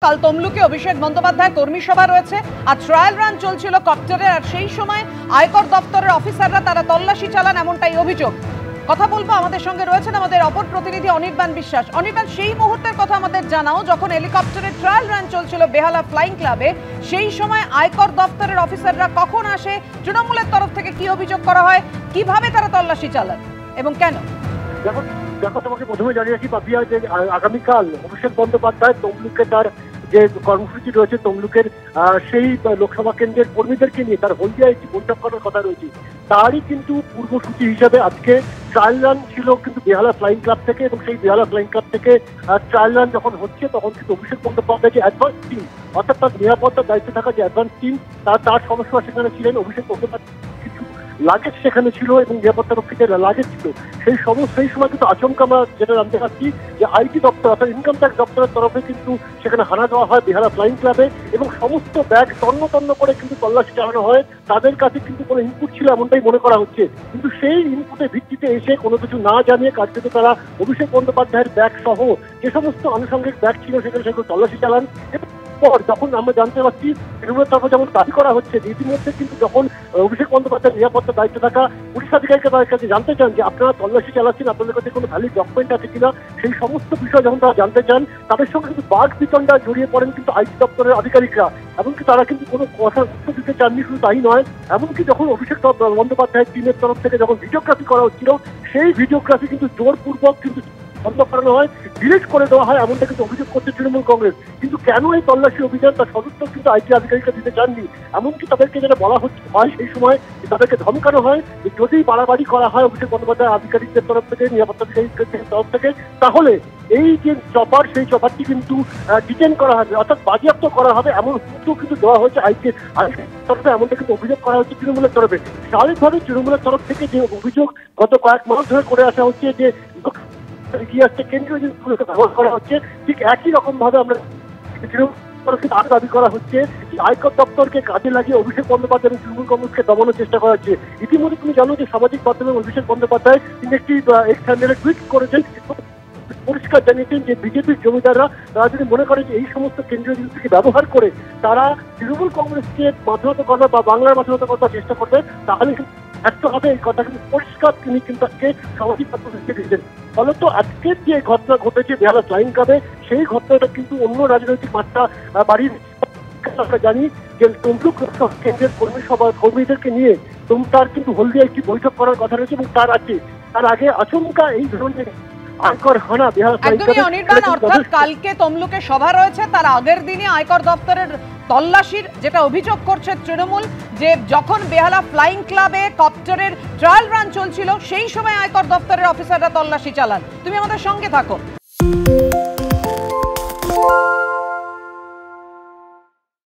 কাল তমলুকে অভিষেক বন্দ্যোপাধ্যায় কর্মী সভা রয়েছে আর ট্রায়াল রান চলছিল কপ্টারের, আর সেই সময় আয়কর দপ্তরের অফিসাররা তারা তল্লাশি চালান, এমনটাই অভিযোগ। কথা বলবো, আমাদের সঙ্গে রয়েছেন আমাদের অপর প্রতিনিধি অনির্বাণ বিশ্বাস। অনির্বাণ, সেই মুহূর্তের কথা আমাদের জানাও যখন হেলিকপ্টারের ট্রায়াল রান চলছিল বেহালা ফ্লাইং ক্লাবে, সেই সময় আয়কর দপ্তরের অফিসাররা কখন আসে, তৃণমূলের তরফ থেকে কি অভিযোগ করা হয়, কিভাবে তারা তল্লাশি চালান এবং কেন? দেখো, তোমাকে প্রথমে জানিয়ে রাখি পাপিয়া যে আগামীকাল অভিষেক বন্দ্যোপাধ্যায় তমলুকে তার যে কর্মসূচি রয়েছে তমলুকের সেই লোকসভা কেন্দ্রের কর্মীদেরকে নিয়ে তার হলদিয়ায় একটি বৈঠক করার কথা রয়েছে। তারই কিন্তু পূর্বসূচি হিসাবে আজকে ট্রায়াল রান ছিল কিন্তু বেহালা ফ্লাইং ক্লাব থেকে, এবং সেই বেহালা ফ্লাইং ক্লাব থেকে ট্রায়াল রান যখন হচ্ছে তখন কিন্তু অভিষেক বন্দ্যোপাধ্যায় যে অ্যাডভান্স টিম, অর্থাৎ তার নিরাপত্তার দায়িত্বে থাকা যে অ্যাডভান্স টিম, তার সমস্যা সেখানে ছিলেন। অভিষেক বন্দ্যোপাধ্যায় কিছু লাগেজ সেখানে ছিল এবং নিরাপত্তা রক্ষীদের লাগেজ ছিল। সেই সময় কিন্তু আচমকা আমরা যেটা জানতে পারছি যে আইটি দপ্তর অর্থাৎ ইনকাম ট্যাক্স দপ্তরের তরফে কিন্তু সেখানে হানা দেওয়া হয় বেহালা ফ্লাইং ক্লাবে, এবং সমস্ত ব্যাগ তন্ন করে কিন্তু তল্লাশি চালানো হয়। তাদের কাছে কিন্তু কোনো ইনপুট ছিল এমনটাই মনে করা হচ্ছে, কিন্তু সেই ইনপুটের ভিত্তিতে এসে কোনো কিছু না জানিয়ে কার্যত তারা অভিষেক বন্দ্যোপাধ্যায়ের ব্যাগ সহ যে সমস্ত আনুষঙ্গিক ব্যাগ ছিল সেগুলো তল্লাশি চালান। পর যখন আমরা জানতে পারছি তৃণমূলের তরফে যেমন দাবি করা হচ্ছে যে ইতিমধ্যে কিন্তু যখন অভিষেক বন্দ্যোপাধ্যায়ের নিরাপত্তার দায়িত্বে থাকা পুলিশ আধিকারিকরা তাদের কাছে জানতে চান যে আপনারা তল্লাশি চালাচ্ছেন, আপনাদের কাছে কোনো ভ্যালিড ডকুমেন্ট আছে কিনা, সেই সমস্ত বিষয় যখন তারা জানতে চান তাদের সঙ্গে কিন্তু বাঘ বিতণ্ডা জড়িয়ে পড়েন কিন্তু আইটি দপ্তরের আধিকারিকরা। এমনকি তারা কিন্তু কোনো কথার উত্তর দিতে চাননি, শুধু তাই নয়, এমনকি যখন অভিষেক বন্দ্যোপাধ্যায়ের টিমের তরফ থেকে যখন ভিডিওগ্রাফি করা হচ্ছিল সেই ভিডিওগ্রাফি কিন্তু জোরপূর্বক কিন্তু বন্ধ করানো হয়, ডিলিট করে দেওয়া হয়, এমনটা কিন্তু অভিযোগ করছে তৃণমূল কংগ্রেস। কিন্তু কেন এই তল্লাশি অভিযান তার সদুত্তর কিন্তু আইটি আধিকারিকরা দিতে চাননি। এমনকি তাদেরকে যেটা বলা হয় সেই সময় তাদেরকে ধমকানো হয় যে যদি বাড়াবাড়ি করা হয় অভিষেক বন্দ্যোপাধ্যায় আধিকারিকদের তরফ থেকে, নিরাপত্তা আধিকারিকদের তরফ থেকে, তাহলে এই যে চপার সেই চপারটি কিন্তু ডিটেন করা হবে, অর্থাৎ বাজেয়াপ্ত করা হবে, এমন হুমকিও কিন্তু দেওয়া হয়েছে আইটি তরফে, এমনটা কিন্তু অভিযোগ করা হচ্ছে তৃণমূলের তরফে। স্বাভাবিকভাবে তৃণমূলের তরফ থেকে যে অভিযোগ গত কয়েক মাস ধরে করে আসা হচ্ছে যে ইতিহাসকে কেন্দ্রীয় জিনিসগুলোকে ব্যবহার করা হচ্ছে, ঠিক একই রকম ভাবে আমরা আরো দাবি করা হচ্ছে যে আয়কর দপ্তরকে কাজে লাগিয়ে অভিষেক বন্দ্যোপাধ্যায় এবং তৃণমূল কংগ্রেসকে দমানোর চেষ্টা করা হচ্ছে। ইতিমধ্যে তুমি জানো যে সামাজিক মাধ্যমে অভিষেক বন্দ্যোপাধ্যায় তিনি একটি এক্স হ্যান্ডেলে টুইট করেছেন, পরিষ্কার জানিয়েছেন যে বিজেপির জমিদাররা তারা যদি মনে করে যে এই সমস্ত কেন্দ্রীয় জিনিসকে ব্যবহার করে তারা তৃণমূল কংগ্রেসকে মাধ্যমত করবে বা বাংলার মাধ্যমত করার চেষ্টা করবে, তাহলে একটা হবে এই কথা কিন্তু পরিষ্কার তিনি কিন্তু আজকে সামাজিক মাধ্যমে দিয়েছেন। ফলত আজকের যে ঘটনা ঘটেছে বেহালা ফ্লাইং ক্লাবে, সেই ঘটনাটা কিন্তু অন্য রাজনৈতিক মাত্রা বাড়ির। আমরা জানি যে তমলুক কেন্দ্রের কর্মীদেরকে নিয়ে তার কিন্তু হলদিয়া একটি বৈঠক করার কথা রয়েছে, এবং তার আগে আচমকা এই ধরনের আয়কর হানা বেহালা ফ্লাইং ক্লাবে। অনির্বাণ, অর্থাৎ কালকে তমলুকে সভা রয়েছে, তার আগের দিনই আয়কর দপ্তরের তল্লাশির যেটা অভিযোগ করছে তৃণমূল, যে যখন বেহালা ফ্লাইং ক্লাবে কপ্টারের ট্রায়াল রান চলছিল সেই সময় আয়কর দপ্তরের অফিসাররা তল্লাশি চালান। তুমি আমাদের সঙ্গে থাকো।